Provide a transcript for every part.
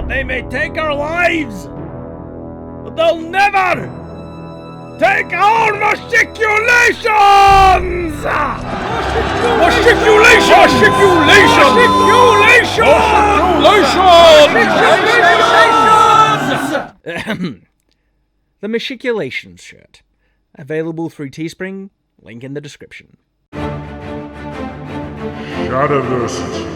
They may take our lives, but they'll never take our matriculations! The Matriculations shirt. Available through Teespring, link in the description. Shadiversity.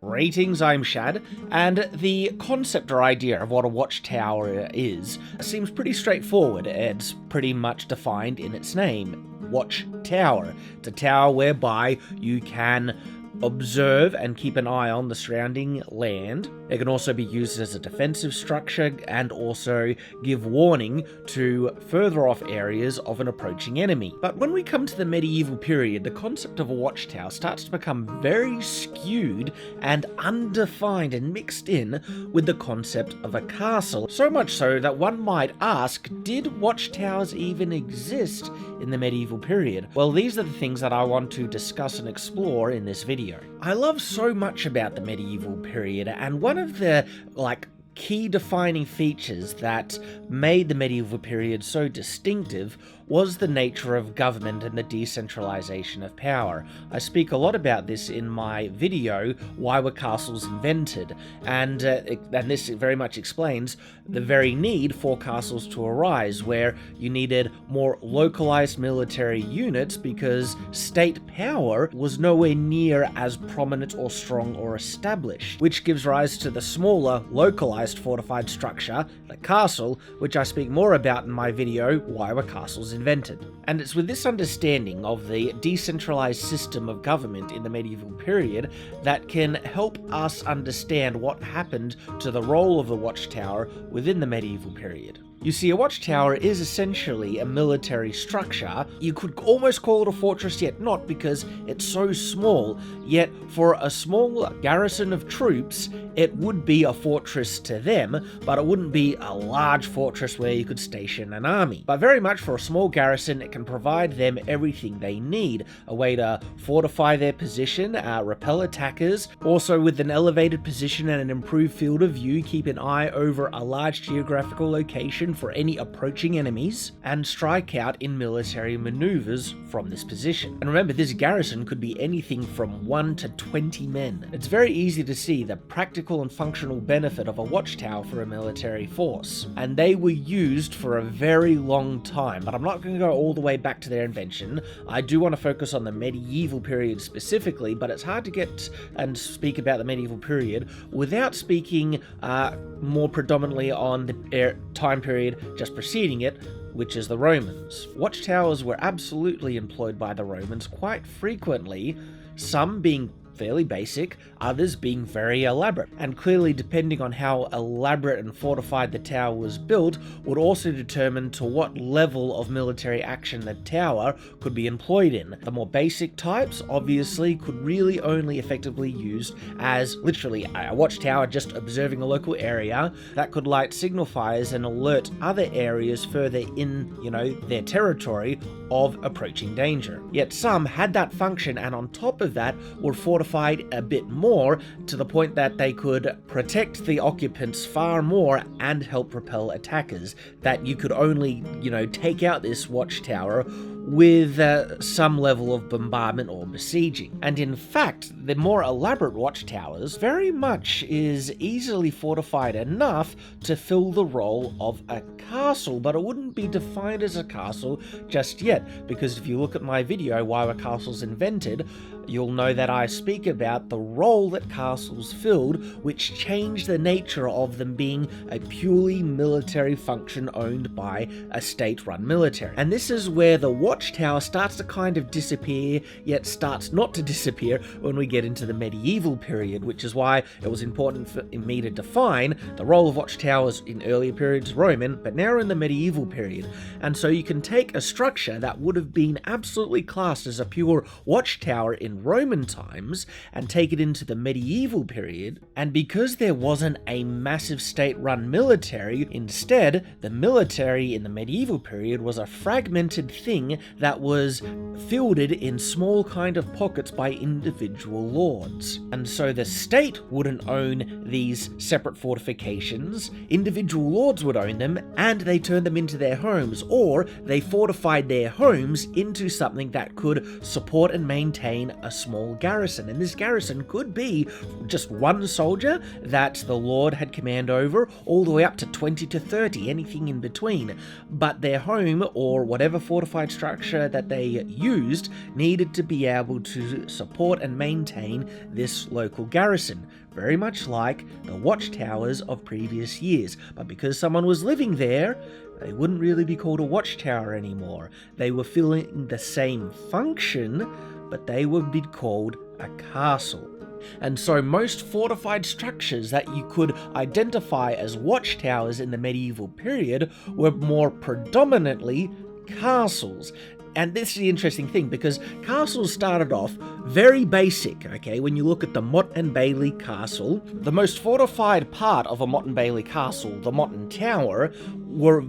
Greetings, I'm Shad, and the concept or idea of what a watchtower is seems pretty straightforward. It's pretty much defined in its name. Watchtower. It's a tower whereby you can observe and keep an eye on the surrounding land. It can also be used as a defensive structure and also give warning to further off areas of an approaching enemy. But when we come to the medieval period, the concept of a watchtower starts to become very skewed and undefined and mixed in with the concept of a castle. So much so that one might ask, did watchtowers even exist in the medieval period? Well, these are the things that I want to discuss and explore in this video. I love so much about the medieval period, and one of the key defining features that made the medieval period so distinctive was the nature of government and the decentralization of power. I speak a lot about this in my video, Why Were Castles Invented? And this very much explains the very need for castles to arise, where you needed more localized military units because state power was nowhere near as prominent or strong or established, which gives rise to the smaller, localized fortified structure, the castle, which I speak more about in my video, Why Were Castles Invented? And it's with this understanding of the decentralized system of government in the medieval period that can help us understand what happened to the role of the watchtower within the medieval period. You see, a watchtower is essentially a military structure. You could almost call it a fortress, yet not, because it's so small. Yet, for a small garrison of troops, it would be a fortress to them, but it wouldn't be a large fortress where you could station an army. But very much for a small garrison, it can provide them everything they need. A way to fortify their position, repel attackers, also with an elevated position and an improved field of view, keep an eye over a large geographical location for any approaching enemies, and strike out in military maneuvers from this position. And remember, this garrison could be anything from 1 to 20 men. It's very easy to see the practical and functional benefit of a watchtower for a military force, and they were used for a very long time, but I'm not going to go all the way back to their invention. I do want to focus on the medieval period specifically, but it's hard to get and speak about the medieval period without speaking more predominantly on the time period just preceding it, which is the Romans. Watchtowers were absolutely employed by the Romans quite frequently, some being fairly basic, others being very elaborate. And clearly, depending on how elaborate and fortified the tower was built, would also determine to what level of military action the tower could be employed in. The more basic types, obviously, could really only effectively used as literally a watchtower just observing a local area that could light signal fires and alert other areas further in, their territory of approaching danger. Yet some had that function, and on top of that were fortified a bit more, to the point that they could protect the occupants far more and help repel attackers, that you could only, take out this watchtower with some level of bombardment or besieging. And in fact, the more elaborate watchtowers very much is easily fortified enough to fill the role of a castle, but it wouldn't be defined as a castle just yet, because if you look at my video, Why Were Castles Invented?, you'll know that I speak about the role that castles filled, which changed the nature of them being a purely military function owned by a state-run military. And this is where the watchtower starts to kind of disappear, yet starts not to disappear when we get into the medieval period, which is why it was important for me to define the role of watchtowers in earlier periods Roman, but now we're in the medieval period. And so you can take a structure that would have been absolutely classed as a pure watchtower in and Roman times and take it into the medieval period, and because there wasn't a massive state-run military, instead, the military in the medieval period was a fragmented thing that was fielded in small kind of pockets by individual lords. And so the state wouldn't own these separate fortifications, individual lords would own them, and they turned them into their homes, or they fortified their homes into something that could support and maintain a small garrison. And this garrison could be just one soldier that the lord had command over, all the way up to 20 to 30, anything in between. But their home, or whatever fortified structure that they used, needed to be able to support and maintain this local garrison, very much like the watchtowers of previous years. But because someone was living there, they wouldn't really be called a watchtower anymore. They were filling the same function, but they would be called a castle. And so most fortified structures that you could identify as watchtowers in the medieval period were more predominantly castles. And this is the interesting thing, because castles started off very basic, okay? When you look at the Motte and Bailey Castle, the most fortified part of a Motte and Bailey Castle, the Motte and Tower, were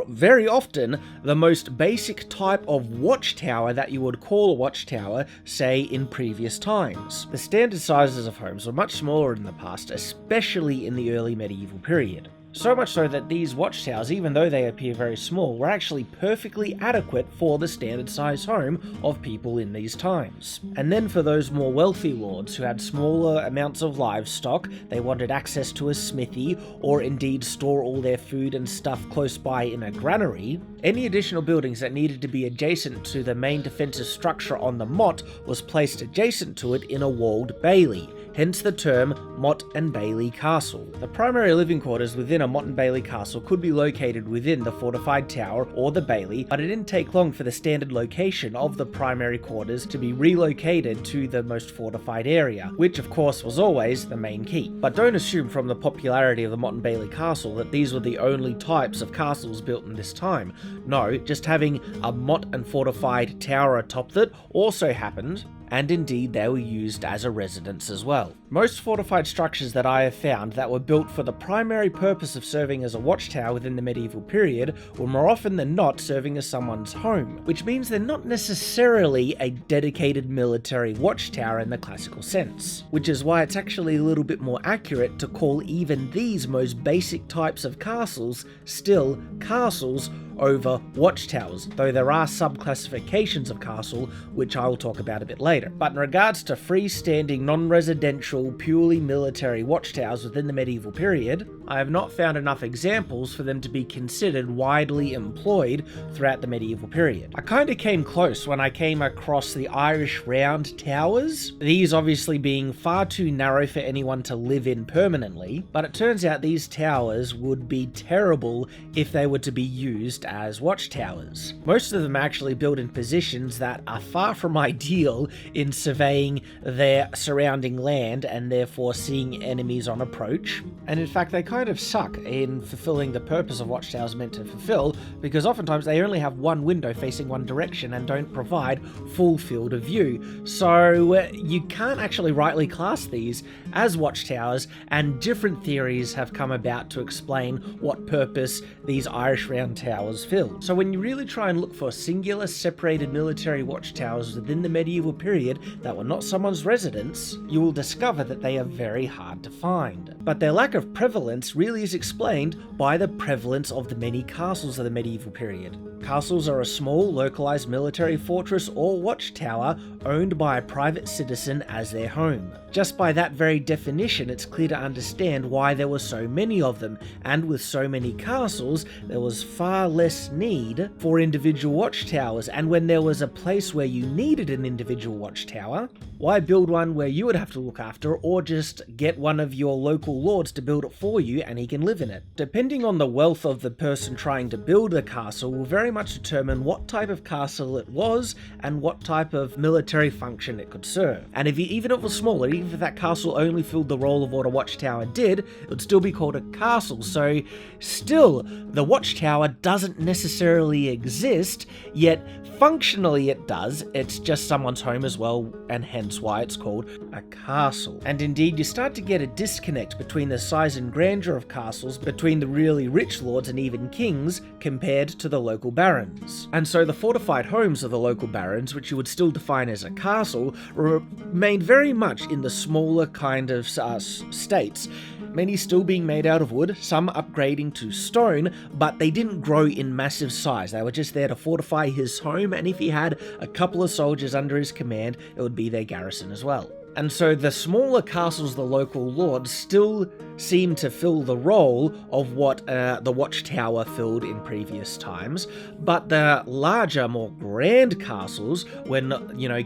very often the most basic type of watchtower that you would call a watchtower, say, in previous times. The standard sizes of homes were much smaller in the past, especially in the early medieval period. So much so that these watchtowers, even though they appear very small, were actually perfectly adequate for the standard size home of people in these times. And then for those more wealthy lords who had smaller amounts of livestock, they wanted access to a smithy, or indeed store all their food and stuff close by in a granary, any additional buildings that needed to be adjacent to the main defensive structure on the motte was placed adjacent to it in a walled bailey. Hence the term Motte and Bailey Castle. The primary living quarters within a Motte and Bailey Castle could be located within the fortified tower or the bailey, but it didn't take long for the standard location of the primary quarters to be relocated to the most fortified area, which of course was always the main key. But don't assume from the popularity of the Motte and Bailey Castle that these were the only types of castles built in this time. No, just having a motte and fortified tower atop that also happened, and indeed they were used as a residence as well. Most fortified structures that I have found that were built for the primary purpose of serving as a watchtower within the medieval period were more often than not serving as someone's home, which means they're not necessarily a dedicated military watchtower in the classical sense, which is why it's actually a little bit more accurate to call even these most basic types of castles still castles over watchtowers, though there are sub-classifications of castle, which I will talk about a bit later. But in regards to freestanding, non-residential, purely military watchtowers within the medieval period, I have not found enough examples for them to be considered widely employed throughout the medieval period. I kinda came close when I came across the Irish round towers, these obviously being far too narrow for anyone to live in permanently, but it turns out these towers would be terrible if they were to be used as watchtowers. Most of them are actually built in positions that are far from ideal in surveying their surrounding land and therefore seeing enemies on approach. And in fact, they kind of suck in fulfilling the purpose of watchtowers meant to fulfill, because oftentimes they only have one window facing one direction and don't provide full field of view. So you can't actually rightly class these as watchtowers, and different theories have come about to explain what purpose these Irish round towers filled. So when you really try and look for singular separated military watchtowers within the medieval period that were not someone's residence, you will discover that they are very hard to find. But their lack of prevalence really is explained by the prevalence of the many castles of the medieval period. Castles are a small, localized military fortress or watchtower owned by a private citizen as their home. Just by that very definition, it's clear to understand why there were so many of them, and with so many castles, there was far less need for individual watchtowers, and when there was a place where you needed an individual watchtower, why build one where you would have to look after, or just get one of your local lords to build it for you and he can live in it? Depending on the wealth of the person trying to build a castle will very much determine what type of castle it was and what type of military military function it could serve. And even if it was smaller, even if that castle only filled the role of what a watchtower did, it would still be called a castle. So still, the watchtower doesn't necessarily exist, yet functionally it does. It's just someone's home as well, and hence why it's called a castle. And indeed, you start to get a disconnect between the size and grandeur of castles between the really rich lords and even kings compared to the local barons. And so the fortified homes of the local barons, which you would still define as a castle, remained very much in the smaller kind of states, many still being made out of wood, some upgrading to stone, but they didn't grow in massive size. They were just there to fortify his home, and if he had a couple of soldiers under his command, it would be their garrison as well. And so the smaller castles, the local lords, still seem to fill the role of what the watchtower filled in previous times, but the larger, more grand castles, when,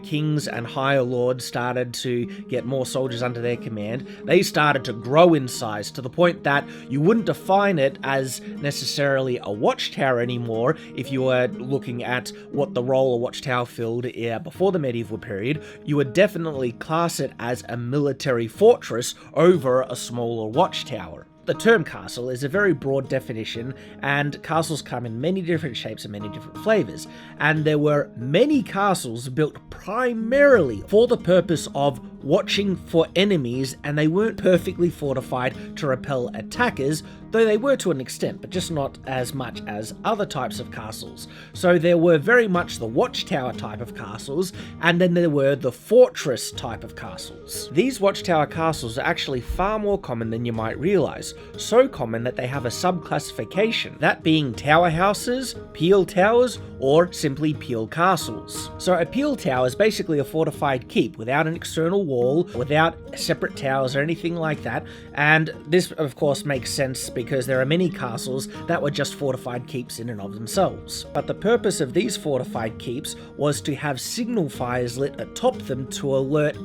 kings and higher lords started to get more soldiers under their command, they started to grow in size to the point that you wouldn't define it as necessarily a watchtower anymore if you were looking at what the role a watchtower filled before the medieval period. You would definitely class it as a military fortress over a smaller watchtower. The term castle is a very broad definition, and castles come in many different shapes and many different flavors, and there were many castles built primarily for the purpose of watching for enemies, and they weren't perfectly fortified to repel attackers, though they were to an extent, but just not as much as other types of castles. So there were very much the watchtower type of castles, and then there were the fortress type of castles. These watchtower castles are actually far more common than you might realize, so common that they have a sub-classification, that being tower houses, peel towers, or simply peel castles. So a peel tower is basically a fortified keep without an external wall, without separate towers or anything like that, and this of course makes sense because there are many castles that were just fortified keeps in and of themselves. But the purpose of these fortified keeps was to have signal fires lit atop them to alert,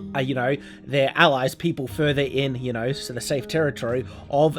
their allies, people further in, so the safe territory, of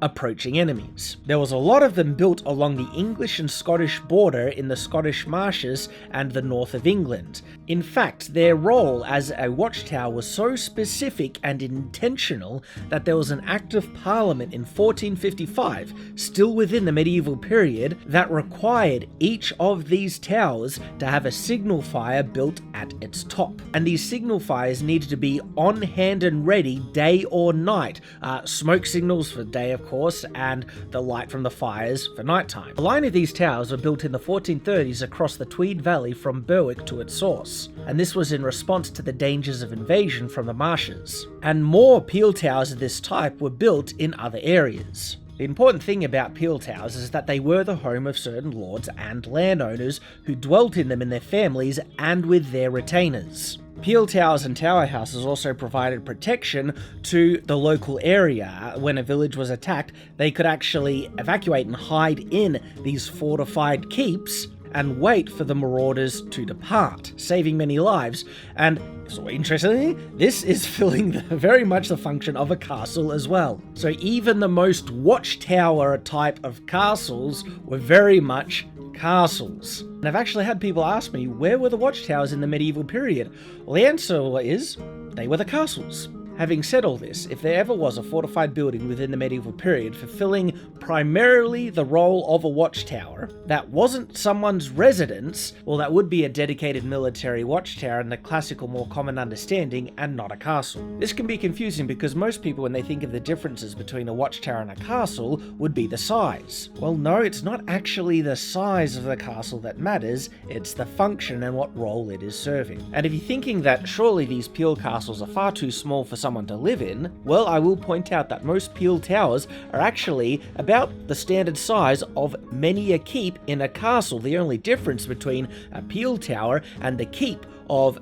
approaching enemies. There was a lot of them built along the English and Scottish border in the Scottish marshes and the north of England. In fact, their role as a watchtower was so specific and intentional that there was an Act of Parliament in 1455, still within the medieval period, that required each of these towers to have a signal fire built at its top. And these signal fires needed to be on hand and ready day or night. Smoke signals for day, of course, and the light from the fires for nighttime. A line of these towers were built in the 1430s across the Tweed Valley from Berwick to its source, and this was in response to the dangers of invasion from the marshes. And more peel towers of this type were built in other areas. The important thing about peel towers is that they were the home of certain lords and landowners who dwelt in them in their families and with their retainers. Peel towers and tower houses also provided protection to the local area. When a village was attacked, they could actually evacuate and hide in these fortified keeps and wait for the marauders to depart, saving many lives. And so interestingly, this is filling very much the function of a castle as well. So even the most watchtower type of castles were very much castles. And I've actually had people ask me, where were the watchtowers in the medieval period? Well, the answer is, they were the castles. Having said all this, if there ever was a fortified building within the medieval period fulfilling primarily the role of a watchtower that wasn't someone's residence, well, that would be a dedicated military watchtower in the classical, more common understanding, and not a castle. This can be confusing because most people, when they think of the differences between a watchtower and a castle, would be the size. Well, no, it's not actually the size of the castle that matters, it's the function and what role it is serving. And if you're thinking that surely these peel castles are far too small for someone to live in, well, I will point out that most peel towers are actually about the standard size of many a keep in a castle. The only difference between a peel tower and the keep of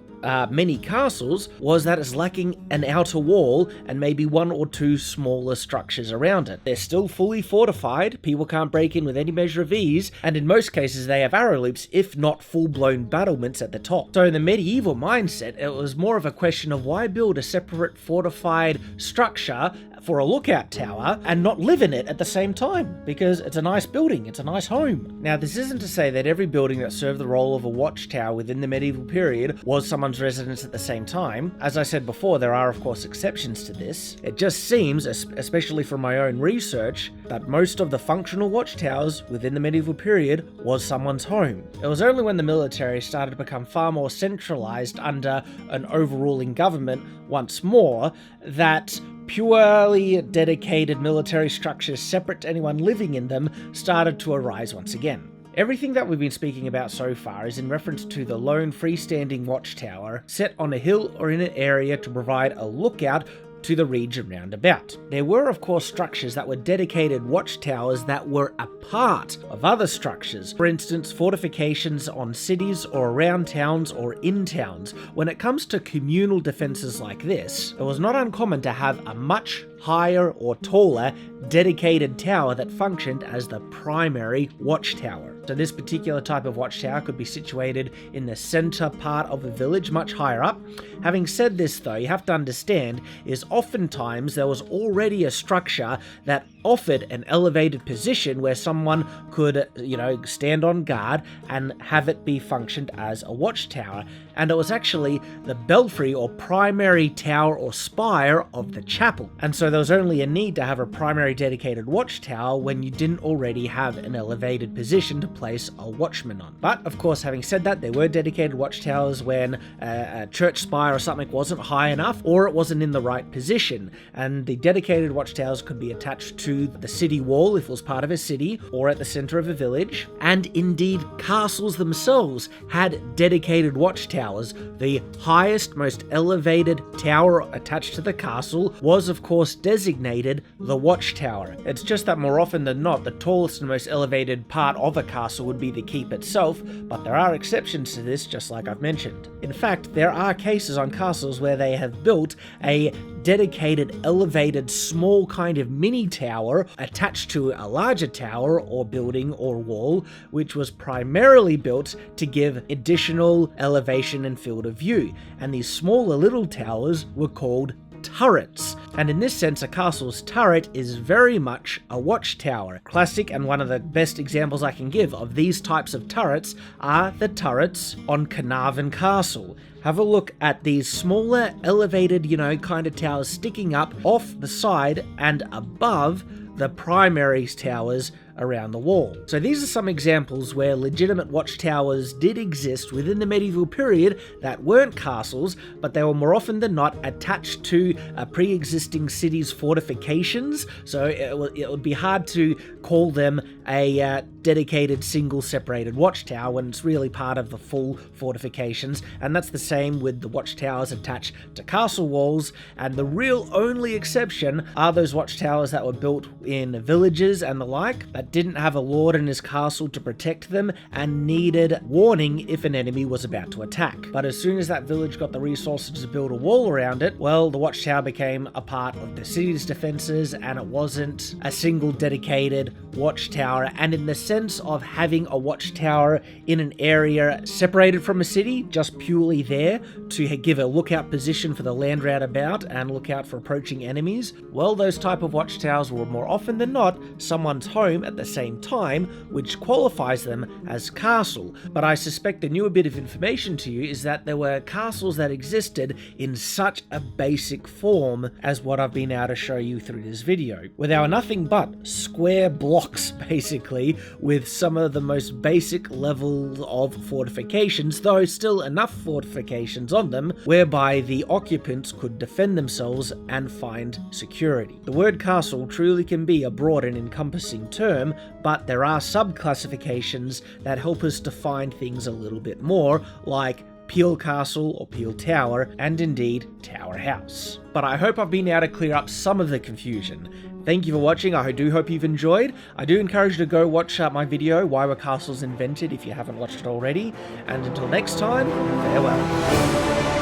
many castles was that it's lacking an outer wall and maybe one or two smaller structures around it. They're still fully fortified, people can't break in with any measure of ease, and in most cases they have arrow loops, if not full-blown battlements at the top. So in the medieval mindset, it was more of a question of why build a separate fortified structure for a lookout tower and not live in it at the same time, because it's a nice building, it's a nice home. Now, this isn't to say that every building that served the role of a watchtower within the medieval period was someone's residence at the same time. As I said before, there are of course exceptions to this. It just seems, especially from my own research, that most of the functional watchtowers within the medieval period was someone's home. It was only when the military started to become far more centralized under an overruling government once more that purely dedicated military structures separate to anyone living in them started to arise once again. Everything that we've been speaking about so far is in reference to the lone freestanding watchtower set on a hill or in an area to provide a lookout to the region round about. There were of course structures that were dedicated watchtowers that were a part of other structures, for instance fortifications on cities or around towns or in towns. When it comes to communal defences like this, it was not uncommon to have a much higher or taller dedicated tower that functioned as the primary watchtower. So this particular type of watchtower could be situated in the center part of a village, much higher up. Having said this though, you have to understand is oftentimes there was already a structure that offered an elevated position where someone could, stand on guard and have it be functioned as a watchtower. And it was actually the belfry or primary tower or spire of the chapel. And so there was only a need to have a primary dedicated watchtower when you didn't already have an elevated position to place a watchman on. But of course, having said that, there were dedicated watchtowers when a church spire or something wasn't high enough or it wasn't in the right position. And the dedicated watchtowers could be attached to the city wall if it was part of a city or at the center of a village. And indeed, castles themselves had dedicated watchtowers. The highest, most elevated tower attached to the castle was of course designated the watchtower. It's just that more often than not, the tallest and most elevated part of a castle would be the keep itself, but there are exceptions to this, just like I've mentioned. In fact, there are cases on castles where they have built a dedicated, elevated, small kind of mini tower attached to a larger tower or building or wall, which was primarily built to give additional elevation and field of view. And these smaller little towers were called turrets. And in this sense, a castle's turret is very much a watchtower. Classic and one of the best examples I can give of these types of turrets are the turrets on Carnarvon Castle. Have a look at these smaller, elevated, kind of towers sticking up off the side and above the primary towers around the wall. So these are some examples where legitimate watchtowers did exist within the medieval period that weren't castles, but they were more often than not attached to a pre-existing city's fortifications. So it would be hard to call them a dedicated single separated watchtower when it's really part of the full fortifications. And that's the same with the watchtowers attached to castle walls. And the real only exception are those watchtowers that were built in villages and the like that didn't have a lord in his castle to protect them and needed warning if an enemy was about to attack. But as soon as that village got the resources to build a wall around it, well, the watchtower became a part of the city's defenses and it wasn't a single dedicated watchtower. And in the sense of having a watchtower in an area separated from a city, just purely there to give a lookout position for the land round about and look out for approaching enemies, well, those type of watchtowers were more often than not someone's home at the same time, which qualifies them as castle. But I suspect a newer bit of information to you is that there were castles that existed in such a basic form as what I've been able to show you through this video, where they were nothing but square blocks basically with some of the most basic levels of fortifications, though still enough fortifications on them whereby the occupants could defend themselves and find security. The word castle truly can be a broad and encompassing term, but there are sub-classifications that help us define things a little bit more, like Peel Castle or Peel Tower, and indeed Tower House. But I hope I've been able to clear up some of the confusion. Thank you for watching, I do hope you've enjoyed. I do encourage you to go watch my video, Why Were Castles Invented, if you haven't watched it already. And until next time, farewell.